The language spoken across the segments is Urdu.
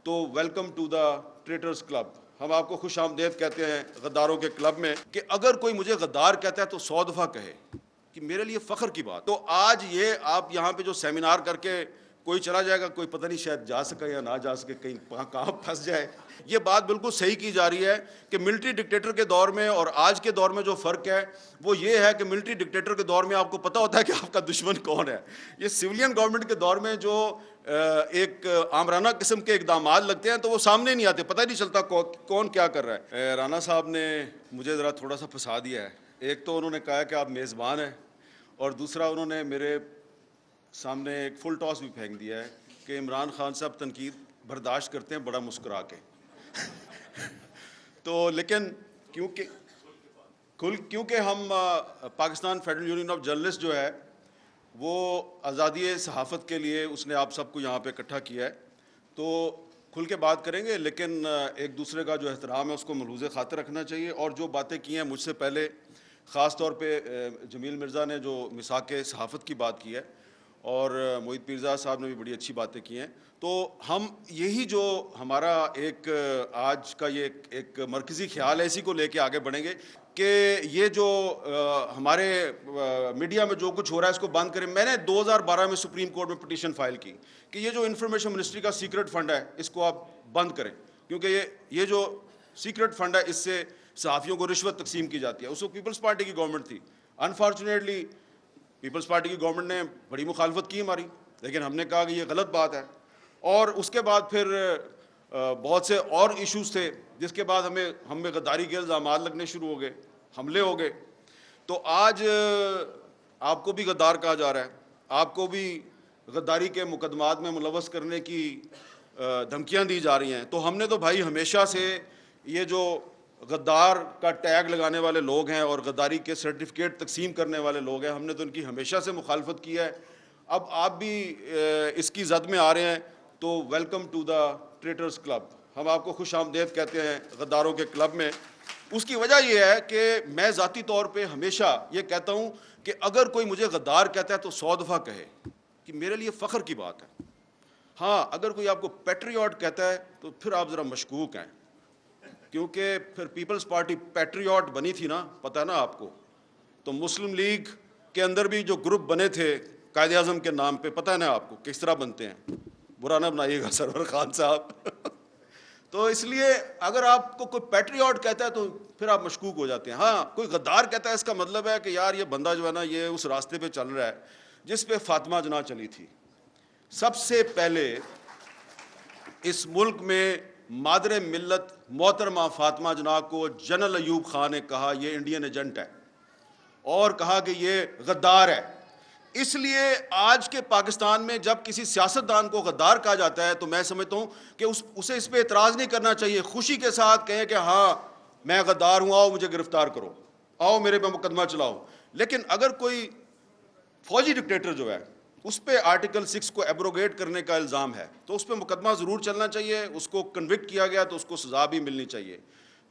تو ویلکم ٹو دا ٹریٹرز کلب. ہم آپ کو خوش آمدید کہتے ہیں غداروں کے کلب میں, کہ اگر کوئی مجھے غدار کہتا ہے تو 100 دفعہ کہے, کہ میرے لیے فخر کی بات. تو آج یہ آپ یہاں پہ جو سیمینار کر کے کوئی چلا جائے گا, کوئی پتہ نہیں شاید جا سکے یا نہ جا سکے, کہیں کہاں پھنس جائے. یہ بات بالکل صحیح کی جا رہی ہے کہ ملٹری ڈکٹیٹر کے دور میں اور آج کے دور میں جو فرق ہے وہ یہ ہے کہ ملٹری ڈکٹیٹر کے دور میں آپ کو پتہ ہوتا ہے کہ آپ کا دشمن کون ہے. یہ سویلین گورنمنٹ کے دور میں جو ایک آمرانہ قسم کے اقدامات لگتے ہیں تو وہ سامنے نہیں آتے, پتہ نہیں چلتا کون کیا کر رہا ہے. رانا صاحب نے مجھے ذرا تھوڑا سا پھنسا دیا ہے. ایک تو انہوں نے کہا کہ آپ میزبان ہیں, اور دوسرا انہوں نے میرے سامنے ایک فل ٹاس بھی پھینک دیا ہے کہ عمران خان صاحب تنقید برداشت کرتے ہیں بڑا مسکرا کے. تو لیکن کیونکہ ہم Pakistan federal union of journalist جو ہے وہ آزادی صحافت کے لیے اس نے آپ سب کو یہاں پہ اکٹھا کیا ہے, تو کھل کے بات کریں گے, لیکن ایک دوسرے کا جو احترام ہے اس کو ملحوظ خاطر رکھنا چاہیے. اور جو باتیں کی ہیں مجھ سے پہلے, خاص طور پہ جمیل مرزا نے جو میثاق صحافت کی بات کی ہے, اور محیط پیرزاد صاحب نے بھی بڑی اچھی باتیں کی ہیں, تو ہم یہی جو ہمارا ایک آج کا یہ ایک مرکزی خیال ہے اسی کو لے کے آگے بڑھیں گے کہ یہ جو ہمارے میڈیا میں جو کچھ ہو رہا ہے اس کو بند کریں. میں نے 2012 میں سپریم کورٹ میں پٹیشن فائل کی کہ یہ جو انفارمیشن منسٹری کا سیکرٹ فنڈ ہے اس کو آپ بند کریں, کیونکہ یہ جو سیکرٹ فنڈ ہے اس سے صحافیوں کو رشوت تقسیم کی جاتی ہے. اس وقت پیپلز پارٹی کی گورنمنٹ تھی. انفارچونیٹلی پیپلز پارٹی کی گورنمنٹ نے بڑی مخالفت کی ہماری, لیکن ہم نے کہا کہ یہ غلط بات ہے. اور اس کے بعد پھر بہت سے اور ایشوز تھے جس کے بعد ہمیں غداری کے الزامات لگنے شروع ہو گئے, حملے ہو گئے. تو آج آپ کو بھی غدار کہا جا رہا ہے, آپ کو بھی غداری کے مقدمات میں ملوث کرنے کی دھمکیاں دی جا رہی ہیں. تو ہم نے تو بھائی ہمیشہ سے یہ جو غدار کا ٹیگ لگانے والے لوگ ہیں اور غداری کے سرٹیفکیٹ تقسیم کرنے والے لوگ ہیں, ہم نے تو ان کی ہمیشہ سے مخالفت کی ہے. اب آپ بھی اس کی زد میں آ رہے ہیں, تو ویلکم ٹو دا ٹریٹرز کلب. ہم آپ کو خوش آمدید کہتے ہیں غداروں کے کلب میں. اس کی وجہ یہ ہے کہ میں ذاتی طور پہ ہمیشہ یہ کہتا ہوں کہ اگر کوئی مجھے غدار کہتا ہے تو 100 دفعہ کہے, کہ میرے لیے فخر کی بات ہے. ہاں, اگر کوئی آپ کو پیٹریوٹ کہتا ہے تو پھر آپ ذرا مشکوک ہیں, کیونکہ پھر پیپلز پارٹی پیٹریوٹ بنی تھی نا, پتہ ہے نا آپ کو. تو مسلم لیگ کے اندر بھی جو گروپ بنے تھے قائد اعظم کے نام پہ, پتہ ہے نا آپ کو کس طرح بنتے ہیں, برا نہ بنائیے گا سرور خان صاحب. تو اس لیے اگر آپ کو کوئی پیٹریوٹ کہتا ہے تو پھر آپ مشکوک ہو جاتے ہیں. ہاں, کوئی غدار کہتا ہے اس کا مطلب ہے کہ یار یہ بندہ جو ہے نا یہ اس راستے پہ چل رہا ہے جس پہ فاطمہ جناح چلی تھی. سب سے پہلے اس ملک میں مادر ملت محترمہ فاطمہ جناح کو جنرل ایوب خان نے کہا یہ انڈین ایجنٹ ہے, اور کہا کہ یہ غدار ہے. اس لیے آج کے پاکستان میں جب کسی سیاستدان کو غدار کہا جاتا ہے تو میں سمجھتا ہوں کہ اسے اس پہ اعتراض نہیں کرنا چاہیے, خوشی کے ساتھ کہیں کہ ہاں میں غدار ہوں, آؤ مجھے گرفتار کرو, آؤ میرے پہ مقدمہ چلاؤ. لیکن اگر کوئی فوجی ڈکٹیٹر جو ہے اس پہ آرٹیکل 6 کو ایبروگیٹ کرنے کا الزام ہے تو اس پہ مقدمہ ضرور چلنا چاہیے, اس کو کنوکٹ کیا گیا تو اس کو سزا بھی ملنی چاہیے.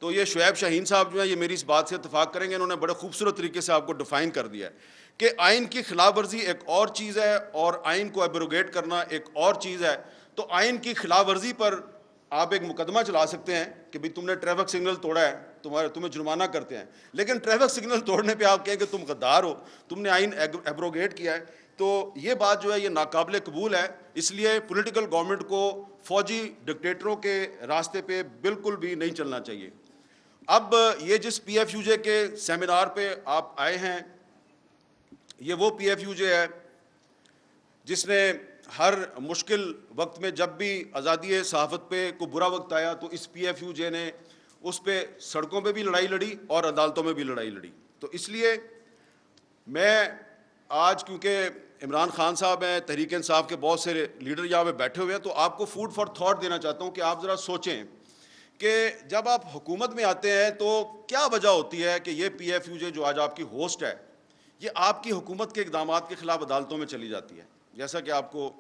تو یہ شعیب شاہین صاحب جو ہیں یہ میری اس بات سے اتفاق کریں گے, انہوں نے بڑے خوبصورت طریقے سے آپ کو ڈیفائن کر دیا ہے کہ آئین کی خلاف ورزی ایک اور چیز ہے اور آئین کو ایبروگیٹ کرنا ایک اور چیز ہے. تو آئین کی خلاف ورزی پر آپ ایک مقدمہ چلا سکتے ہیں کہ بھئی تم نے ٹریفک سگنل توڑا ہے, تمہیں جرمانہ کرتے ہیں, لیکن ٹریفک سگنل توڑنے پہ آپ کہیں کہ تم غدار ہو, تم نے آئین ایبروگیٹ کیا ہے. تو یہ بات جو ہے یہ ناقابل قبول ہے. اس لیے پولیٹیکل گورنمنٹ کو فوجی ڈکٹیٹروں کے راستے پہ بالکل بھی نہیں چلنا چاہیے. اب یہ جس پی ایف یو جے کے سیمینار پہ آپ آئے ہیں, یہ وہ پی ایف یو جے ہے جس نے ہر مشکل وقت میں جب بھی آزادی صحافت پہ کوئی برا وقت آیا تو اس پی ایف یو جے نے اس پہ سڑکوں پہ بھی لڑائی لڑی اور عدالتوں میں بھی لڑائی لڑی. تو اس لیے میں آج کیونکہ عمران خان صاحب ہیں, تحریک انصاف کے بہت سے لیڈر یہاں پہ بیٹھے ہوئے ہیں, تو آپ کو فوڈ فار تھاٹ دینا چاہتا ہوں کہ آپ ذرا سوچیں کہ جب آپ حکومت میں آتے ہیں تو کیا وجہ ہوتی ہے کہ یہ پی ایف یو جے جو آج آپ کی ہوسٹ ہے یہ آپ کی حکومت کے اقدامات کے خلاف عدالتوں میں چلی جاتی ہے. جیسا کہ آپ کو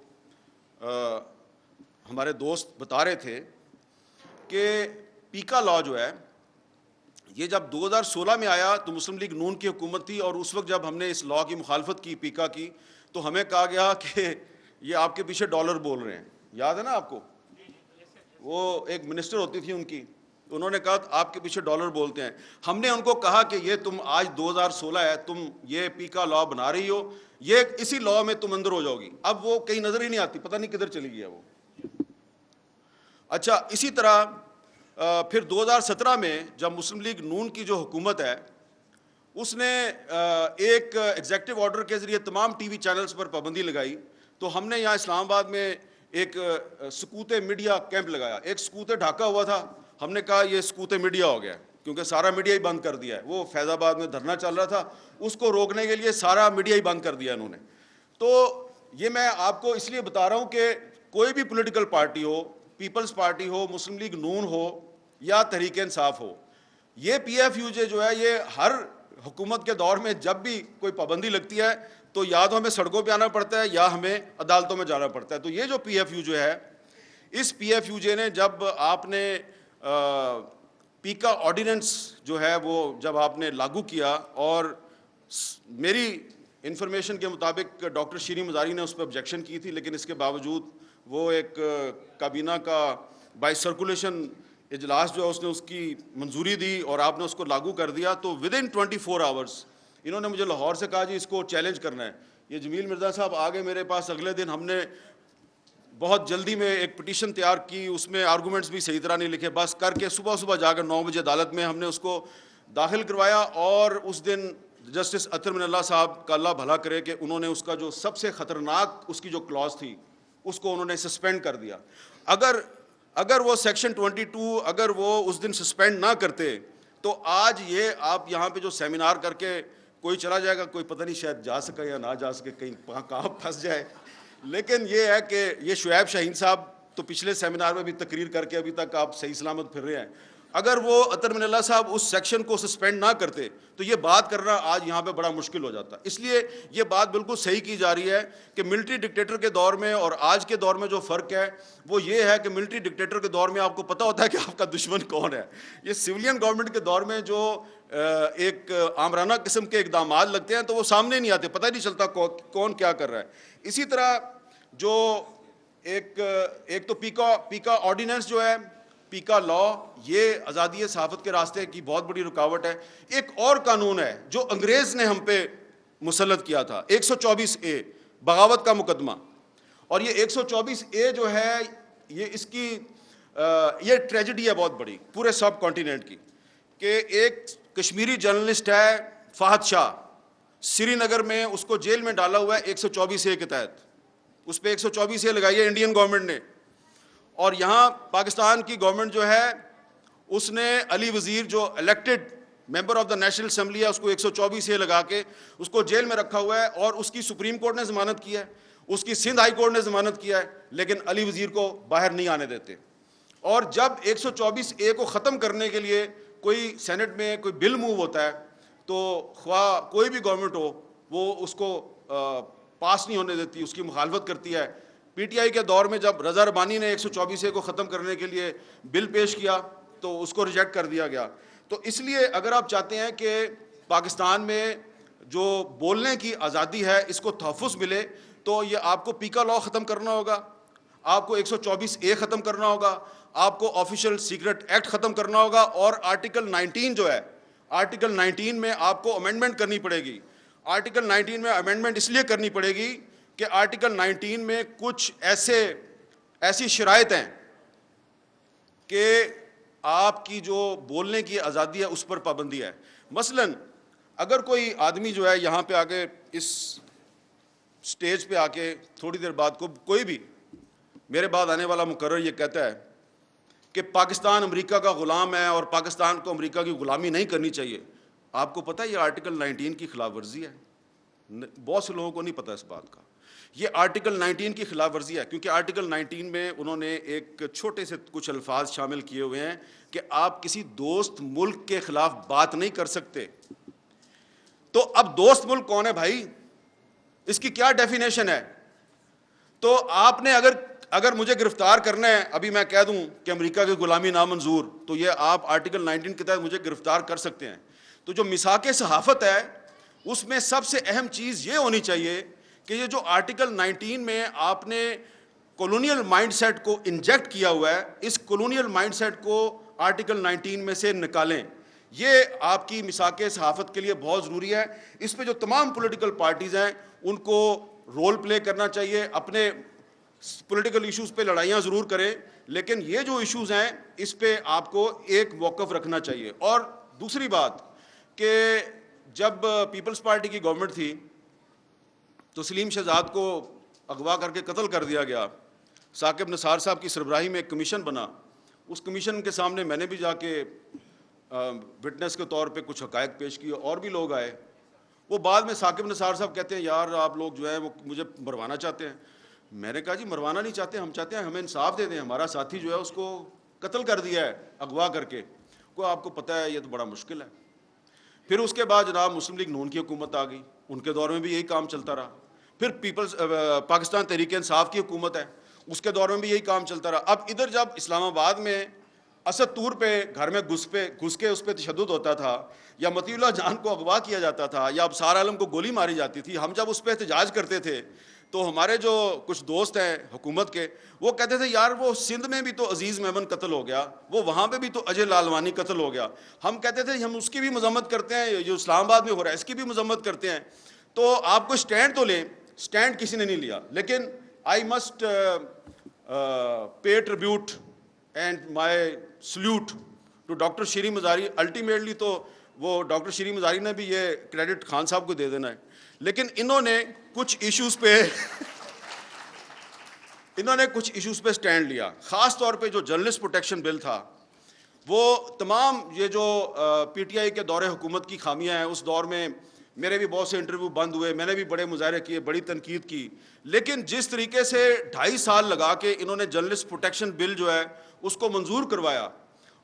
ہمارے دوست بتا رہے تھے کہ پیکا لا جو ہے یہ جب 2016 میں آیا تو مسلم لیگ نون کی حکومت تھی, اور اس وقت جب ہم نے اس لا کی مخالفت کی پیکا کی تو ہمیں کہا گیا کہ یہ آپ کے پیچھے ڈالر بول رہے ہیں, یاد ہے نا آپ کو, وہ ایک منسٹر ہوتی تھی ان کی، انہوں نے کہا آپ کے پیچھے ڈالر بولتے ہیں. ہم نے ان کو کہا کہ یہ تم آج 2016 ہے، تم یہ پیکا لا بنا رہی ہو، یہ اسی لا میں تم اندر ہو جاؤ گی. اب وہ کہیں نظر ہی نہیں آتی، پتہ نہیں کدھر چلی گیا وہ. اچھا، اسی طرح پھر 2017 میں جب مسلم لیگ نون کی جو حکومت ہے، اس نے ایک ایگزیکٹو آرڈر کے ذریعے تمام ٹی وی چینلز پر پابندی لگائی. تو ہم نے یہاں اسلام آباد میں ایک سکوت میڈیا کیمپ لگایا. ایک سکوت ڈھاکا ہوا تھا، ہم نے کہا یہ سکوت میڈیا ہو گیا، کیونکہ سارا میڈیا ہی بند کر دیا ہے. وہ فیض آباد میں دھرنا چل رہا تھا، اس کو روکنے کے لیے سارا میڈیا ہی بند کر دیا انہوں نے. تو یہ میں آپ کو اس لیے بتا رہا ہوں کہ کوئی بھی پولیٹیکل پارٹی ہو، پیپلز پارٹی ہو، مسلم لیگ نون ہو یا تحریک انصاف ہو، یہ پی ایف یو جو ہے، یہ ہر حکومت کے دور میں جب بھی کوئی پابندی لگتی ہے تو یا تو ہمیں سڑکوں پہ آنا پڑتا ہے یا ہمیں عدالتوں میں جانا پڑتا ہے. تو یہ جو پی ایف یو جو ہے، اس پی ایف یو جے نے جب آپ نے پیکا آرڈیننس جو ہے وہ جب آپ نے لاگو کیا، اور میری انفارمیشن کے مطابق ڈاکٹر شیریں مزاری نے اس پہ آبجیکشن کی تھی، لیکن اس کے باوجود وہ ایک کابینہ کا بائی سرکولیشن اجلاس جو ہے اس نے اس کی منظوری دی اور آپ نے اس کو لاگو کر دیا. تو ود ان 24 آورس انہوں نے مجھے لاہور سے کہا جی اس کو چیلنج کرنا ہے. یہ جمیل مرزا صاحب آگے میرے پاس اگلے دن، ہم نے بہت جلدی میں ایک پٹیشن تیار کی، اس میں آرگومنٹس بھی صحیح طرح نہیں لکھے، بس کر کے صبح جا کر 9 بجے عدالت میں ہم نے اس کو داخل کروایا. اور اس دن جسٹس اطہر من اللہ صاحب کا اللہ بھلا کرے کہ انہوں نے اس کا جو سب سے خطرناک اس کی جو کلاس تھی اس کو انہوں نے سسپینڈ کر دیا. اگر وہ سیکشن 22 اگر وہ اس دن سسپینڈ نہ کرتے تو آج یہ آپ یہاں پہ جو سیمینار کر کے کوئی چلا جائے گا، کوئی پتہ نہیں شاید جا سکے یا نہ جا سکے، کہیں کہاں پھنس جائے. لیکن یہ ہے کہ یہ شعیب شاہین صاحب تو پچھلے سیمینار میں بھی تقریر کر کے ابھی تک آپ صحیح سلامت پھر رہے ہیں. اگر وہ اطہر من اللہ صاحب اس سیکشن کو سسپینڈ نہ کرتے تو یہ بات کرنا آج یہاں پہ بڑا مشکل ہو جاتا. اس لیے یہ بات بالکل صحیح کی جا رہی ہے کہ ملٹری ڈکٹیٹر کے دور میں اور آج کے دور میں جو فرق ہے وہ یہ ہے کہ ملٹری ڈکٹیٹر کے دور میں آپ کو پتہ ہوتا ہے کہ آپ کا دشمن کون ہے. یہ سویلین گورنمنٹ کے دور میں جو ایک آمرانہ قسم کے اقدامات لگتے ہیں تو وہ سامنے نہیں آتے، پتہ ہی نہیں چلتا کون کیا کر رہا ہے. اسی طرح جو ایک تو پیکا آرڈیننس جو ہے، پیکا لا، یہ آزادی صحافت کے راستے کی بہت بڑی رکاوٹ ہے. ایک اور قانون ہے جو انگریز نے ہم پہ مسلط کیا تھا، 124A بغاوت کا مقدمہ. اور یہ 124A جو ہے یہ اس کی یہ ٹریجڈی ہے بہت بڑی پورے سب کانٹیننٹ کی، کہ ایک کشمیری جرنلسٹ ہے فہد شاہ، سری نگر میں اس کو جیل میں ڈالا ہوا ہے 124A کے تحت. اس پہ 124A لگائی ہے انڈین گورنمنٹ نے. اور یہاں پاکستان کی گورنمنٹ جو ہے اس نے علی وزیر جو elected member of the national assembly ہے اس کو 124A لگا کے اس کو جیل میں رکھا ہوا ہے. اور اس کی سپریم کورٹ نے ضمانت کی ہے، اس کی سندھ ہائی کورٹ نے ضمانت کیا ہے، لیکن علی وزیر کو باہر نہیں آنے دیتے. اور جب 124A کو ختم کرنے کے لیے کوئی سینٹ میں کوئی بل موو ہوتا ہے تو خواہ کوئی بھی گورنمنٹ ہو وہ اس کو پاس نہیں ہونے دیتی، اس کی مخالفت کرتی ہے. پی ٹی آئی کے دور میں جب رضا ربانی نے 124A کو ختم کرنے کے لیے بل پیش کیا تو اس کو ریجیکٹ کر دیا گیا. تو اس لیے اگر آپ چاہتے ہیں کہ پاکستان میں جو بولنے کی آزادی ہے اس کو تحفظ ملے تو یہ آپ کو پیکا لا ختم کرنا ہوگا، آپ کو 124A ختم کرنا ہوگا، آپ کو آفیشیل سیکرٹ ایکٹ ختم کرنا ہوگا، اور آرٹیکل 19 جو ہے، آرٹیکل 19 میں آپ کو امینڈمنٹ کرنی پڑے گی. آرٹیکل 19 میں امینڈمنٹ اس لیے کرنی پڑے گی کہ آرٹیکل 19 میں کچھ ایسی شرائط ہیں کہ آپ کی جو بولنے کی آزادی ہے اس پر پابندی ہے. مثلا اگر کوئی آدمی جو ہے یہاں پہ آگے اس سٹیج پہ آ کے تھوڑی دیر بعد کوئی بھی میرے بعد آنے والا مقرر یہ کہتا ہے کہ پاکستان امریکہ کا غلام ہے اور پاکستان کو امریکہ کی غلامی نہیں کرنی چاہیے، آپ کو پتہ ہے یہ آرٹیکل 19 کی خلاف ورزی ہے. بہت سے لوگوں کو نہیں پتہ اس بات کا. یہ آرٹیکل 19 کی خلاف ورزی ہے کیونکہ آرٹیکل 19 میں انہوں نے ایک چھوٹے سے کچھ الفاظ شامل کیے ہوئے ہیں کہ آپ کسی دوست ملک کے خلاف بات نہیں کر سکتے. تو اب دوست ملک کون ہے بھائی؟ اس کی کیا ڈیفینیشن ہے؟ تو آپ نے اگر مجھے گرفتار کرنا ہے، ابھی میں کہہ دوں کہ امریکہ کی غلامی نامنظور، تو یہ آپ آرٹیکل 19 کے تحت مجھے گرفتار کر سکتے ہیں. تو جو میثاق صحافت ہے اس میں سب سے اہم چیز یہ ہونی چاہیے کہ یہ جو آرٹیکل 19 میں آپ نے کولونیل مائنڈ سیٹ کو انجیکٹ کیا ہوا ہے، اس کولونیل مائنڈ سیٹ کو آرٹیکل 19 میں سے نکالیں. یہ آپ کی میثاق صحافت کے لیے بہت ضروری ہے. اس پہ جو تمام پولیٹیکل پارٹیز ہیں ان کو رول پلے کرنا چاہیے. اپنے پولیٹیکل ایشوز پہ لڑائیاں ضرور کریں، لیکن یہ جو ایشوز ہیں اس پہ آپ کو ایک موقف رکھنا چاہیے. اور دوسری بات کہ جب پیپلز پارٹی کی گورنمنٹ تھی تو سلیم شہزاد کو اغوا کر کے قتل کر دیا گیا. ثاقب نثار صاحب کی سربراہی میں ایک کمیشن بنا. اس کمیشن کے سامنے میں نے بھی جا کے وٹنس کے طور پہ کچھ حقائق پیش کیے، اور بھی لوگ آئے. وہ بعد میں ثاقب نثار صاحب کہتے ہیں یار آپ لوگ جو ہے وہ مجھے مروانا چاہتے ہیں. میں نے کہا جی مروانا نہیں چاہتے، ہم چاہتے ہیں ہمیں انصاف دے دیں. ہمارا ساتھی جو ہے اس کو قتل کر دیا ہے اغوا کر کے. کوئی آپ کو پتہ ہے یہ تو بڑا مشکل ہے. پھر اس کے بعد جناب مسلم لیگ نون کی حکومت آ گئی، ان کے دور میں بھی یہی کام چلتا رہا. پھر پاکستان تحریک انصاف کی حکومت ہے، اس کے دور میں بھی یہی کام چلتا رہا. اب ادھر جب اسلام آباد میں اسد طور پہ گھر میں گھس کے اس پہ تشدد ہوتا تھا، یا مطیع اللہ جان کو اغوا کیا جاتا تھا، یا ابصار عالم کو گولی ماری جاتی تھی، ہم جب اس پہ احتجاج کرتے تھے تو ہمارے جو کچھ دوست ہیں حکومت کے وہ کہتے تھے یار وہ سندھ میں بھی تو عزیز میمن قتل ہو گیا، وہ وہاں پہ بھی تو اجے لالوانی قتل ہو گیا. ہم کہتے تھے ہم اس کی بھی مذمت کرتے ہیں، جو اسلام آباد میں ہو رہا ہے اس کی بھی مذمت کرتے ہیں. تو آپ کو سٹینڈ تو لیں. سٹینڈ کسی نے نہیں لیا. لیکن I must pay tribute and my salute to doctor Shireen Mazari. Ultimately تو وہ ڈاکٹر شیریں مزاری نے بھی یہ کریڈٹ خان صاحب کو دے دینا ہے، لیکن انہوں نے کچھ ایشوز پہ سٹینڈ لیا. خاص طور پہ جو جرنلسٹ پروٹیکشن بل تھا، وہ تمام یہ جو پی ٹی آئی کے دور حکومت کی خامیاں ہیں، اس دور میں میرے بھی بہت سے انٹرویو بند ہوئے، میں نے بھی بڑے مظاہرے کیے، بڑی تنقید کی. لیکن جس طریقے سے 2.5 سال لگا کے انہوں نے جرنلسٹ پروٹیکشن بل جو ہے اس کو منظور کروایا.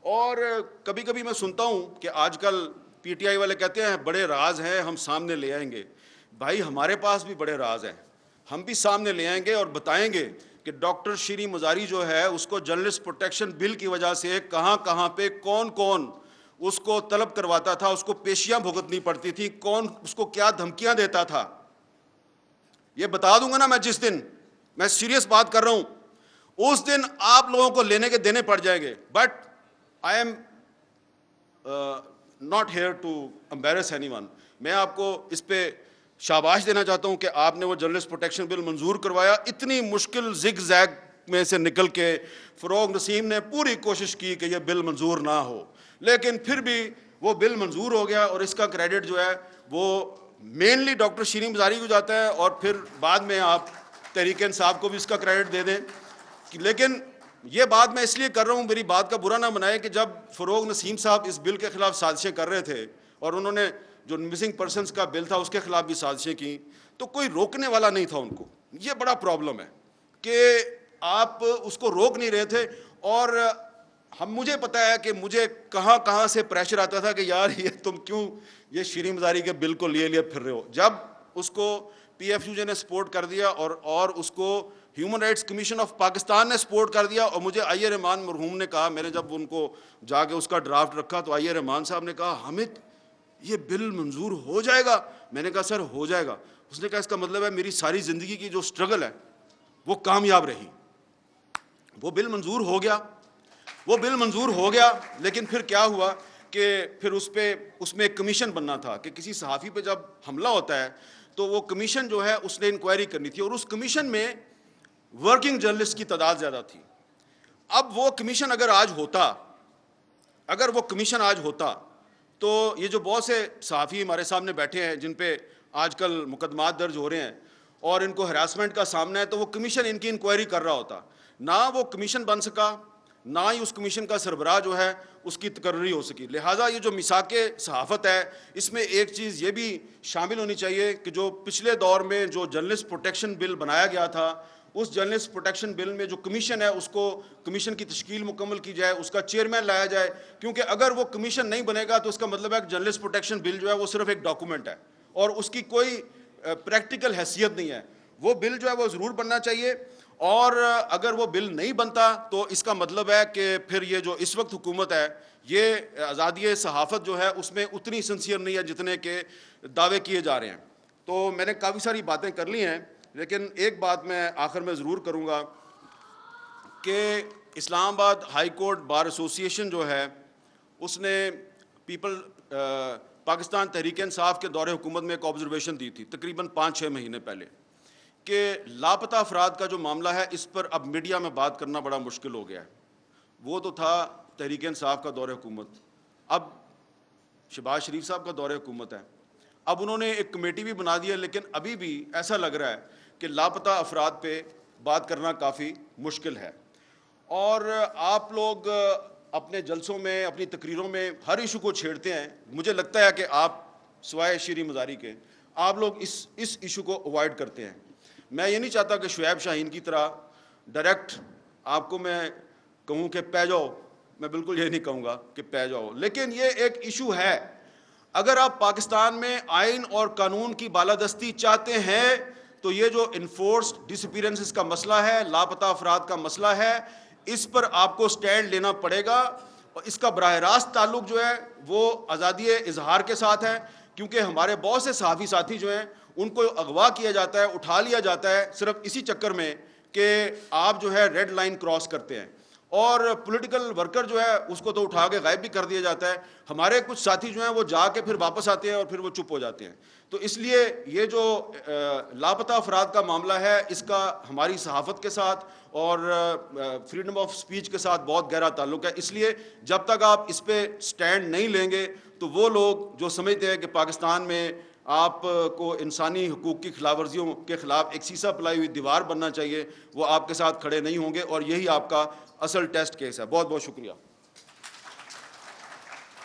اور کبھی کبھی میں سنتا ہوں کہ آج کل پی ٹی آئی والے کہتے ہیں بڑے راز ہیں ہم سامنے لے آئیں گے. بھائی ہمارے پاس بھی بڑے راز ہیں، ہم بھی سامنے لے آئیں گے اور بتائیں گے کہ ڈاکٹر شیریں مزاری جو ہے اس کو جرنلسٹ پروٹیکشن بل کی وجہ سے کہاں کہاں پہ کون کون اس کو طلب کرواتا تھا، اس کو پیشیاں بھگتنی پڑتی تھی، کون اس کو کیا دھمکیاں دیتا تھا. یہ بتا دوں گا نا میں جس دن، میں سیریس بات کر رہا ہوں، اس دن آپ لوگوں کو لینے کے دینے پڑ جائیں گے. But I am not here to embarrass anyone. میں آپ کو اس پہ شاباش دینا چاہتا ہوں کہ آپ نے وہ جرنلسٹ پروٹیکشن بل منظور کروایا. اتنی مشکل زگ زیگ میں سے نکل کے فروغ نسیم نے پوری کوشش کی کہ یہ بل منظور نہ ہو، لیکن پھر بھی وہ بل منظور ہو گیا. اور اس کا کریڈٹ جو ہے وہ مینلی ڈاکٹر شیریں مزاری کو جاتا ہے، اور پھر بعد میں آپ تحریک انصاف کو بھی اس کا کریڈٹ دے دیں. لیکن یہ بات میں اس لیے کر رہا ہوں، میری بات کا برا نہ بنائے، کہ جب فروغ نسیم صاحب اس بل کے خلاف سازشیں کر رہے تھے اور انہوں نے جو مسنگ پرسنس کا بل تھا اس کے خلاف بھی سازشیں کی، تو کوئی روکنے والا نہیں تھا ان کو. یہ بڑا پرابلم ہے کہ آپ اس کو روک نہیں رہے تھے. اور مجھے پتہ ہے کہ مجھے کہاں کہاں سے پریشر آتا تھا کہ یار یہ تم کیوں یہ شیریں مزاری کے بل کو لیے پھر رہے ہو. جب اس کو پی ایف یو جے نے سپورٹ کر دیا اور اس کو human rights commission of Pakistan نے سپورٹ کر دیا، اور مجھے آئی اے رحمان مرحوم نے کہا، میں نے جب ان کو جا کے اس کا ڈرافٹ رکھا تو آئی اے رحمان صاحب نے کہا حامد یہ بل منظور ہو جائے گا. میں نے کہا سر ہو جائے گا. اس نے کہا اس کا مطلب ہے میری ساری زندگی کی جو سٹرگل ہے وہ کامیاب رہی. وہ بل منظور ہو گیا. لیکن پھر کیا ہوا کہ پھر اس میں ایک کمیشن بننا تھا کہ کسی صحافی پہ جب حملہ ہوتا ہے تو وہ کمیشن جو ہے اس نے انکوائری کرنی تھی، اور اس کمیشن میں ورکنگ جرنلسٹ کی تعداد زیادہ تھی. اب وہ کمیشن اگر وہ کمیشن آج ہوتا تو یہ جو بہت سے صحافی ہمارے سامنے بیٹھے ہیں جن پہ آج کل مقدمات درج ہو رہے ہیں اور ان کو ہراسمنٹ کا سامنا ہے، تو وہ کمیشن ان کی انکوائری کر رہا ہوتا. نہ وہ کمیشن بن سکا، نہ ہی اس کمیشن کا سربراہ جو ہے اس کی تقرری ہو سکی. لہٰذا یہ جو میثاق صحافت ہے اس میں ایک چیز یہ بھی شامل ہونی چاہیے کہ جو پچھلے دور میں جو جرنلسٹ پروٹیکشن بل بنایا گیا تھا، اس جرنلسٹ پروٹیکشن بل میں جو کمیشن ہے اس کو کمیشن کی تشکیل مکمل کی جائے، اس کا چیئرمین لایا جائے. کیونکہ اگر وہ کمیشن نہیں بنے گا تو اس کا مطلب ہے کہ جرنلسٹ پروٹیکشن بل جو ہے وہ صرف ایک ڈاکومنٹ ہے اور اس کی کوئی پریکٹیکل حیثیت نہیں ہے. وہ بل جو ہے وہ ضرور بننا چاہیے. اور اگر وہ بل نہیں بنتا تو اس کا مطلب ہے کہ پھر یہ جو اس وقت حکومت ہے یہ آزادی صحافت جو ہے اس میں اتنی سنسیئر نہیں ہے جتنے کے دعوے کیے جا رہے ہیں. تو میں نے کافی ساری باتیں کر لی ہیں، لیکن ایک بات میں آخر میں ضرور کروں گا کہ اسلام آباد ہائی کورٹ بار ایسوسی ایشن جو ہے اس نے پاکستان تحریک انصاف کے دور حکومت میں ایک آبزرویشن دی تھی تقریباً 5-6 مہینے پہلے کہ لاپتہ افراد کا جو معاملہ ہے اس پر اب میڈیا میں بات کرنا بڑا مشکل ہو گیا ہے. وہ تو تھا تحریک انصاف کا دور حکومت, اب شہباز شریف صاحب کا دور حکومت ہے. اب انہوں نے ایک کمیٹی بھی بنا دی ہے, لیکن ابھی بھی ایسا لگ رہا ہے کہ لاپتہ افراد پہ بات کرنا کافی مشکل ہے. اور آپ لوگ اپنے جلسوں میں, اپنی تقریروں میں ہر ایشو کو چھیڑتے ہیں. مجھے لگتا ہے کہ آپ سوائے شیریں مزاری کے آپ لوگ اس ایشو کو اوائڈ کرتے ہیں. میں یہ نہیں چاہتا کہ شعیب شاہین کی طرح ڈائریکٹ آپ کو میں کہوں کہ پہ جاؤ, میں بالکل یہ نہیں کہوں گا کہ پہ جاؤ, لیکن یہ ایک ایشو ہے. اگر آپ پاکستان میں آئین اور قانون کی بالادستی چاہتے ہیں تو یہ جو انفورسڈ ڈس اپیرنسز کا مسئلہ ہے, لاپتہ افراد کا مسئلہ ہے, اس پر آپ کو سٹینڈ لینا پڑے گا. اور اس کا براہ راست تعلق جو ہے وہ آزادی اظہار کے ساتھ ہے, کیونکہ ہمارے بہت سے صحافی ساتھی جو ہیں ان کو اغوا کیا جاتا ہے, اٹھا لیا جاتا ہے صرف اسی چکر میں کہ آپ جو ہے ریڈ لائن کراس کرتے ہیں, اور پولیٹیکل ورکر جو ہے اس کو تو اٹھا کے غائب بھی کر دیا جاتا ہے. ہمارے کچھ ساتھی جو ہیں وہ جا کے پھر واپس آتے ہیں اور پھر وہ چپ ہو جاتے ہیں. تو اس لیے یہ جو لاپتہ افراد کا معاملہ ہے اس کا ہماری صحافت کے ساتھ اور فریڈم آف سپیچ کے ساتھ بہت گہرا تعلق ہے. اس لیے جب تک آپ اس پہ سٹینڈ نہیں لیں گے تو وہ لوگ جو سمجھتے ہیں کہ پاکستان میں آپ کو انسانی حقوق کی خلاف ورزیوں کے خلاف ایک سیسا پلائی ہوئی دیوار بننا چاہیے, وہ آپ کے ساتھ کھڑے نہیں ہوں گے, اور یہی آپ کا اصل ٹیسٹ کیس ہے. بہت بہت شکریہ.